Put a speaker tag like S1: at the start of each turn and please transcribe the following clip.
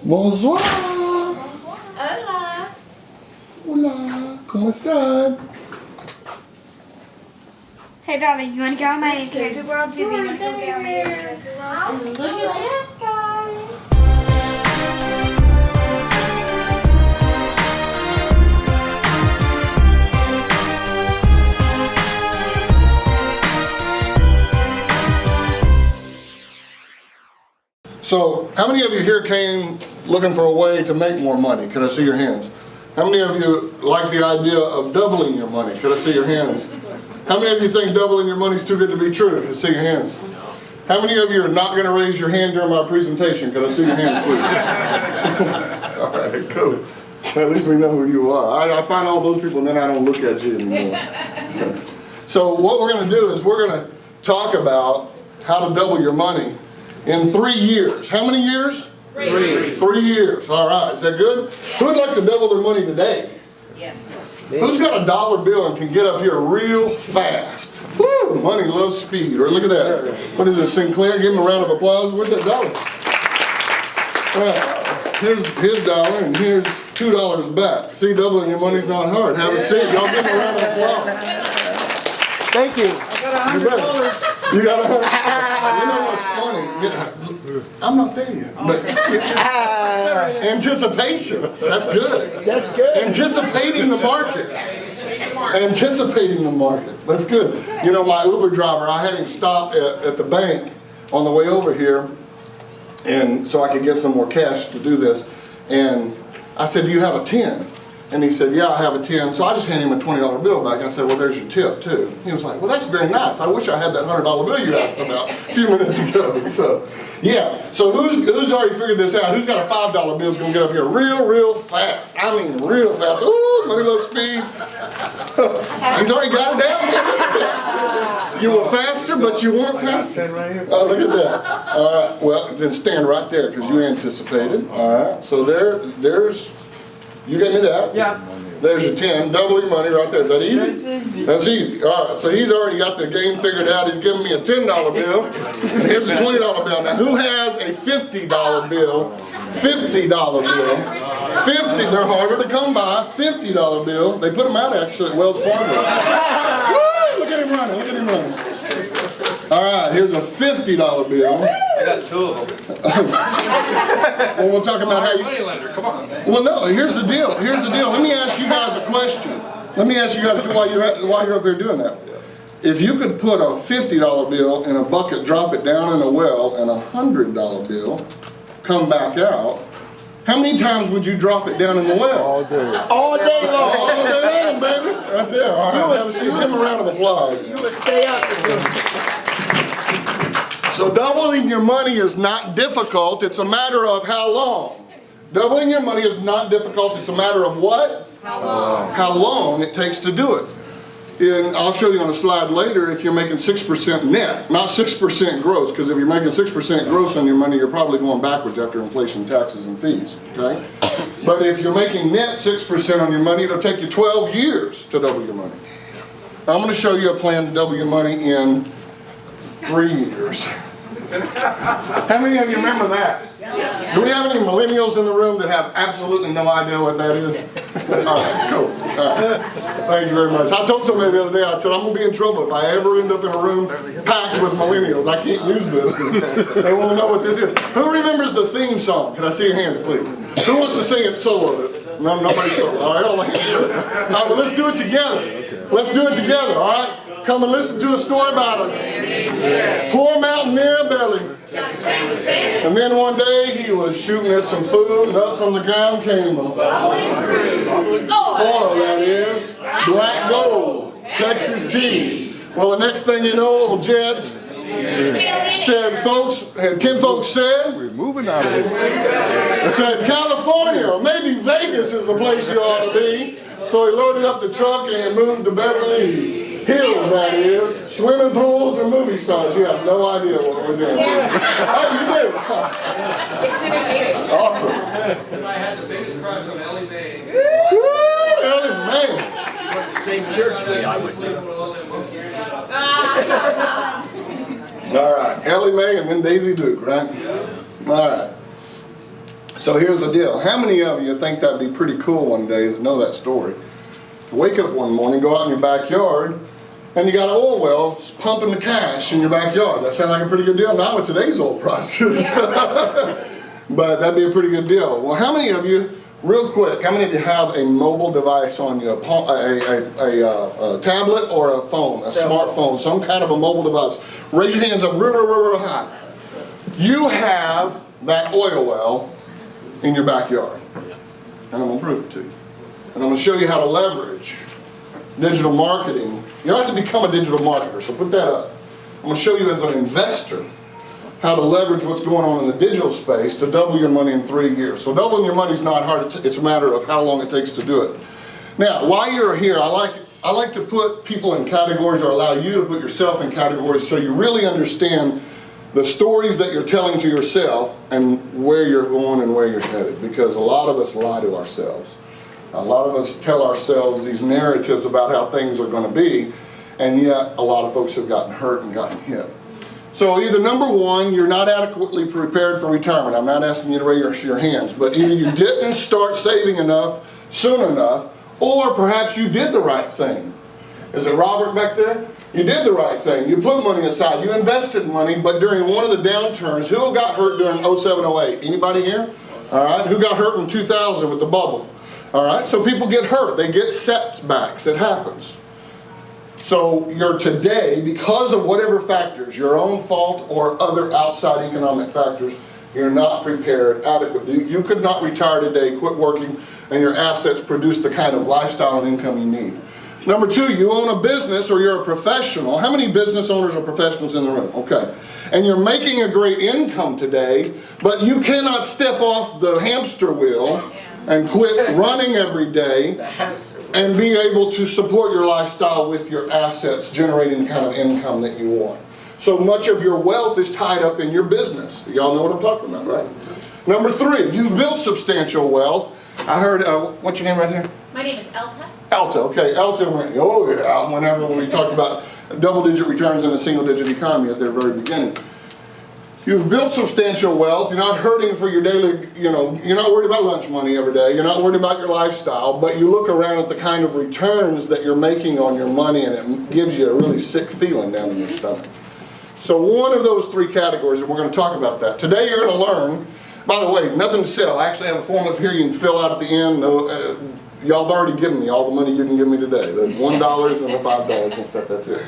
S1: Bonsoir.
S2: Hola.
S1: Hola. ¿Cómo están?
S3: Hey darling, you want to go on my character world? Do you want to go on my character world?
S2: Look at this, guys.
S1: So, how many of you here came looking for a way to make more money? Can I see your hands? How many of you like the idea of doubling your money? Can I see your hands? How many of you think doubling your money is too good to be true? Can I see your hands? How many of you are not going to raise your hand during my presentation? Can I see your hands, please? All right, cool. At least we know who you are. I find all those people and then I don't look at you anymore. So what we're going to do is we're going to talk about how to double your money in 3 years. How many years?
S4: 3.
S1: 3 years. All right. Is that good? Who would like to double their money today?
S3: Yes.
S1: Who's got a dollar bill and can get up here real fast? Woo! Money loves speed. Or look at that. What is it, Sinclair? Give him a round of applause. Where's that dollar? Well, here's his dollar and here's $2 back. See, doubling your money's not hard. Have a seat. Y'all give him a round of applause. Thank you.
S4: I got $100.
S1: You got $100. You know what's funny? I'm not there yet. But anticipation. That's good.
S4: That's good.
S1: Anticipating the market. Anticipating the market. That's good. You know, my Uber driver, I had him stop at the bank on the way over here, and so I could get some more cash to do this. And I said, "Do you have a 10?" And he said, "Yeah, I have a 10. So I just handed him a $20 bill back. I said, "Well, there's your tip, too." He was like, "Well, that's very nice. I wish I had that $100 bill you asked about a few minutes ago." So, yeah. So who's already figured this out? Who's got a $5 bill is going to get up here real fast? I mean, real fast. Ooh, money loves speed. He's already got it down. Look at that. You were faster, but you weren't faster. Oh, look at that. All right. Well, then stand right there because you anticipated. All right. So there's. You get me that?
S4: Yeah.
S1: There's your 10. Double your money right there. Is that easy?
S4: That's easy.
S1: That's easy. All right. So he's already got the game figured out. He's giving me a $10 bill. And here's a $20 bill. Now, who has a $50 bill? $50 bill. 50. They're harder to come by. $50 bill. They put them out actually at Wells Fargo. Woo! Look at him running. Look at him running. All right. Here's a $50 bill.
S4: I got 2 of them.
S1: Well, we'll talk about how you.
S4: Money lender, come on.
S1: Well, no, here's the deal. Here's the deal. Let me ask you guys a question. Let me ask you guys while you're up here doing that. If you could put a $50 bill in a bucket, drop it down in a well, and a $100 bill come back out, how many times would you drop it down in the well?
S4: All day.
S1: All day long, baby. Right there. All right. Have a seat. Give him a round of applause.
S4: You would stay up.
S1: So doubling your money is not difficult. It's a matter of how long. Doubling your money is not difficult. It's a matter of what?
S3: How long?
S1: How long it takes to do it. And I'll show you on a slide later if you're making 6% net, not 6% gross, because if you're making 6% gross on your money, you're probably going backwards after inflation, taxes, and fees, okay? But if you're making net 6% on your money, it'll take you 12 years to double your money. I'm going to show you a plan to double your money in 3 years. How many of you remember that? Do we have any millennials in the room that have absolutely no idea what that is? All right, cool. All right. Thank you very much. I told somebody the other day, I said, I'm going to be in trouble if I ever end up in a room packed with millennials. I can't use this because they won't know what this is. Who remembers the theme song? Can I see your hands, please? Who wants to sing it solo? No, nobody solo. All right, all right, well, let's do it together. Let's do it together, all right? Come and listen to a story about a poor mountaineer belly. And then one day he was shooting at some food and up from the ground came a oil, that is, black gold, Texas tea. Well, the next thing you know, old Jed said, kinfolks said,
S5: we're moving out of here.
S1: Said California, or maybe Vegas is the place you ought to be. So he loaded up the truck and moved to Beverly Hills, that is. Swimming pools and movie stars. You have no idea what we're doing. Oh, you do? Awesome.
S4: I had the biggest crush on Ellie Mae.
S1: Woo, Ellie Mae.
S5: Same church I went to.
S1: All right, Ellie Mae and then Daisy Duke, right? All right. So here's the deal. How many of you think that'd be pretty cool one day that know that story? Wake up one morning, go out in your backyard, and you got an oil well pumping the cash in your backyard. That sounds like a pretty good deal now with today's oil prices. But that'd be a pretty good deal. Well, how many of you, real quick, how many of you have a mobile device on you, a tablet or a phone, a smartphone, some kind of a mobile device? Raise your hands up real high. You have that oil well in your backyard. And I'm going to prove it to you. And I'm going to show you how to leverage digital marketing. You don't have to become a digital marketer, so put that up. I'm going to show you as an investor how to leverage what's going on in the digital space to double your money in 3 years. So doubling your money is not hard, it's a matter of how long it takes to do it. Now, while you're here, I like to put people in categories, or allow you to put yourself in categories so you really understand the stories that you're telling to yourself and where you're going and where you're headed. Because a lot of us lie to ourselves. A lot of us tell ourselves these narratives about how things are going to be, and yet a lot of folks have gotten hurt and gotten hit. So either number one, you're not adequately prepared for retirement. I'm not asking you to raise your hands, but either you didn't start saving enough soon enough, or perhaps you did the right thing. Is it Robert back there? You did the right thing. You put money aside. You invested money, but during one of the downturns, who got hurt during 07, 08? Anybody here? All right. Who got hurt in 2000 with the bubble? All right. So people get hurt. They get setbacks. It happens. So you're today, because of whatever factors, your own fault or other outside economic factors, you're not prepared adequately. You could not retire today, quit working, and your assets produce the kind of lifestyle and income you need. Number two, you own a business or you're a professional. How many business owners or professionals in the room? Okay. And you're making a great income today, but you cannot step off the hamster wheel and quit running every day and be able to support your lifestyle with your assets, generating the kind of income that you want. So much of your wealth is tied up in your business. Y'all know what I'm talking about, right? Number three, you've built substantial wealth. I heard, what's your name right here?
S2: My name is Elta.
S1: Alta, okay. Alta went, oh yeah, whenever we talked about double-digit returns in a single-digit economy at their very beginning. You've built substantial wealth. You're not hurting for your daily, you're not worried about lunch money every day. You're not worried about your lifestyle, but you look around at the kind of returns that you're making on your money, and it gives you a really sick feeling down in your stomach. So one of those three categories, and we're going to talk about that. Today you're going to learn, by the way, nothing to sell. I actually have a form up here you can fill out at the end. Y'all have already given me all the money you can give me today. The $1 and the $5 and stuff, that's it.